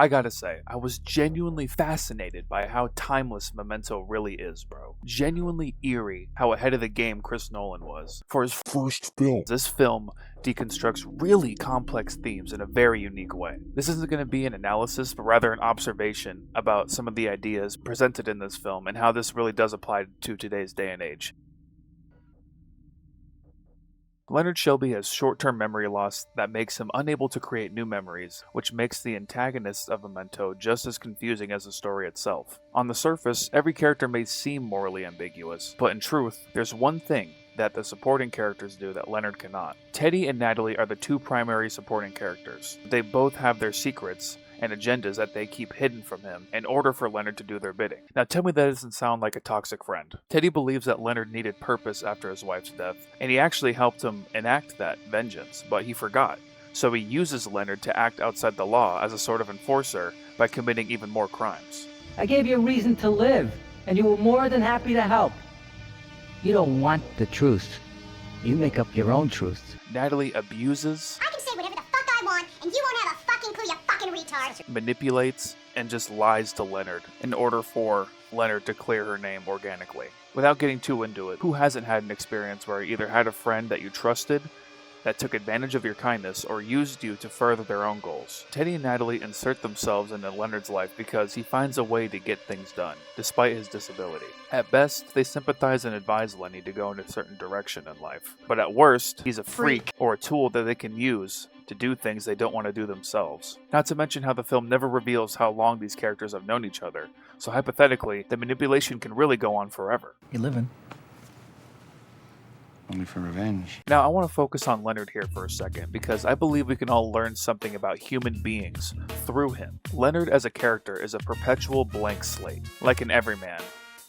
I gotta say, I was genuinely fascinated by how timeless Memento really is, bro. Genuinely eerie how ahead of the game Chris Nolan was. For his first film, this film deconstructs really complex themes in a very unique way. This isn't going to be an analysis, but rather an observation about some of the ideas presented in this film and how this really does apply to today's day and age. Leonard Shelby has short-term memory loss that makes him unable to create new memories, which makes the antagonists of Memento just as confusing as the story itself. On the surface, every character may seem morally ambiguous, but in truth, there's one thing that the supporting characters do that Leonard cannot. Teddy and Natalie are the two primary supporting characters. They both have their secrets and agendas that they keep hidden from him in order for Leonard to do their bidding. Now tell me that doesn't sound like a toxic friend. Teddy believes that Leonard needed purpose after his wife's death, and he actually helped him enact that vengeance, but he forgot. So he uses Leonard to act outside the law as a sort of enforcer by committing even more crimes. I gave you a reason to live, and you were more than happy to help. You don't want the truth. You make up your own truth. Natalie abuses, I can say whatever the fuck I want, and you won't have a fucking clue, you fucking retard. manipulates, and just lies to Leonard in order for Leonard to clear her name organically. Without getting too into it, who hasn't had an experience where you either had a friend that you trusted that took advantage of your kindness or used you to further their own goals? Teddy and Natalie insert themselves into Leonard's life because he finds a way to get things done, despite his disability. At best, they sympathize and advise Lenny to go in a certain direction in life. But at worst, he's a freak or a tool that they can use to do things they don't want to do themselves. Not to mention how the film never reveals how long these characters have known each other, so hypothetically, the manipulation can really go on forever. You living? Only for revenge. Now, I want to focus on Leonard here for a second, because I believe we can all learn something about human beings through him. Leonard as a character is a perpetual blank slate, like an everyman.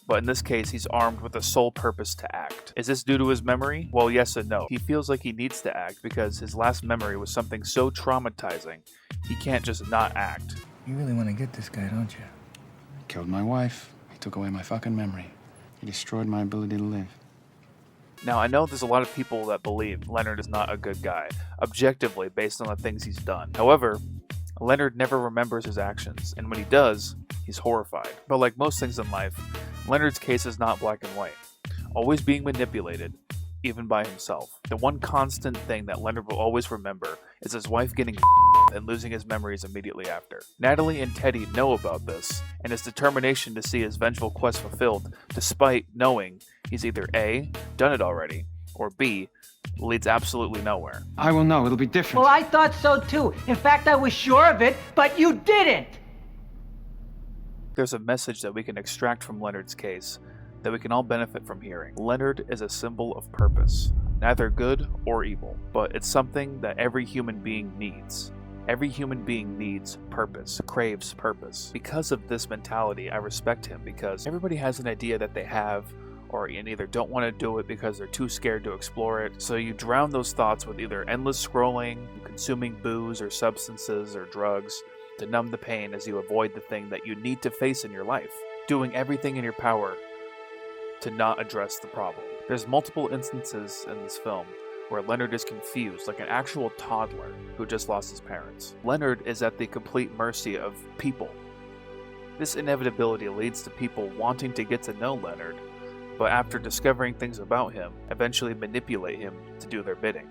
But in this case, he's armed with the sole purpose to act. Is this due to his memory? Well, yes and no. He feels like he needs to act because his last memory was something so traumatizing, he can't just not act. You really want to get this guy, don't you? He killed my wife. He took away my fucking memory. He destroyed my ability to live. Now, I know there's a lot of people that believe Leonard is not a good guy, objectively, based on the things he's done. However, Leonard never remembers his actions, and when he does, he's horrified. But like most things in life, Leonard's case is not black and white, always being manipulated, even by himself. The one constant thing that Leonard will always remember is his wife getting and losing his memories immediately after. Natalie and Teddy know about this, and his determination to see his vengeful quest fulfilled, despite knowing he's either A, done it already, or B, leads absolutely nowhere. I will know. It'll be different. Well, I thought so too. In fact, I was sure of it, but you didn't! There's a message that we can extract from Leonard's case that we can all benefit from hearing. Leonard is a symbol of purpose, neither good or evil, but it's something that every human being needs. Every human being needs purpose, craves purpose. Because of this mentality, I respect him, because everybody has an idea that they have, or you either don't want to do it because they're too scared to explore it, so you drown those thoughts with either endless scrolling, consuming booze or substances or drugs to numb the pain as you avoid the thing that you need to face in your life, doing everything in your power to not address the problem. There's multiple instances in this film where Leonard is confused, like an actual toddler who just lost his parents. Leonard is at the complete mercy of people. This inevitability leads to people wanting to get to know Leonard, but after discovering things about him, eventually manipulate him to do their bidding,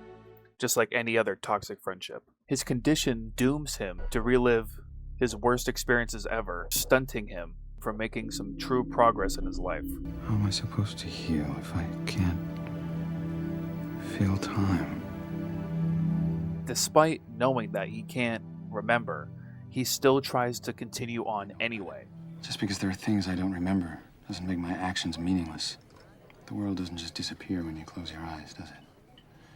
just like any other toxic friendship. His condition dooms him to relive his worst experiences ever, stunting him from making some true progress in his life. How am I supposed to heal if I can't feel time? Despite knowing that he can't remember, he still tries to continue on anyway. Just because there are things I don't remember doesn't make my actions meaningless. The world doesn't just disappear when you close your eyes, does it?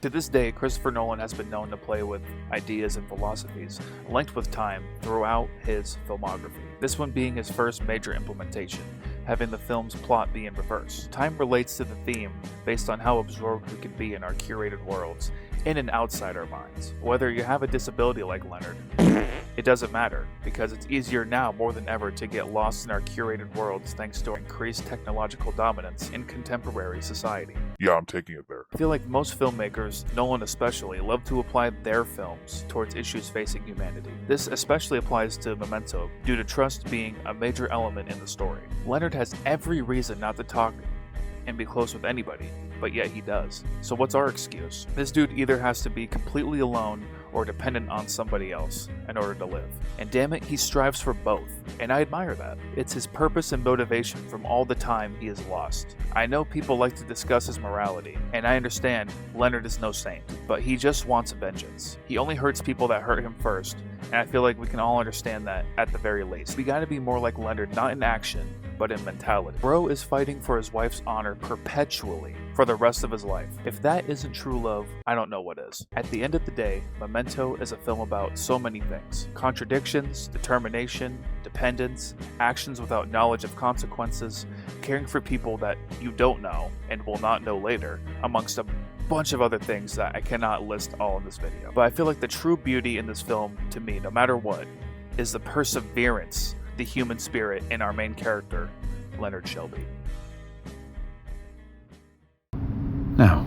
To this day, Christopher Nolan has been known to play with ideas and philosophies linked with time throughout his filmography, this one being his first major implementation, having the film's plot be in reverse. Time relates to the theme based on how absorbed we can be in our curated worlds, in and outside our minds. Whether you have a disability like Leonard, it doesn't matter, because it's easier now more than ever to get lost in our curated worlds thanks to our increased technological dominance in contemporary society. Yeah, I'm taking it there. I feel like most filmmakers, Nolan especially, love to apply their films towards issues facing humanity. This especially applies to Memento, due to trust being a major element in the story. Leonard has every reason not to talk and be close with anybody, but yet he does. So what's our excuse? This dude either has to be completely alone or dependent on somebody else in order to live. And damn it, he strives for both, and I admire that. It's his purpose and motivation from all the time he has lost. I know people like to discuss his morality, and I understand Leonard is no saint, but he just wants vengeance. He only hurts people that hurt him first, and I feel like we can all understand that at the very least. We gotta be more like Leonard, not in action, but in mentality. Bro is fighting for his wife's honor perpetually for the rest of his life. If that isn't true love, I don't know what is. At the end of the day, Memento is a film about so many things. Contradictions, determination, dependence, actions without knowledge of consequences, caring for people that you don't know and will not know later, amongst a bunch of other things that I cannot list all in this video. But I feel like the true beauty in this film, to me, no matter what, is the perseverance, the human spirit in our main character, Leonard Shelby. Now,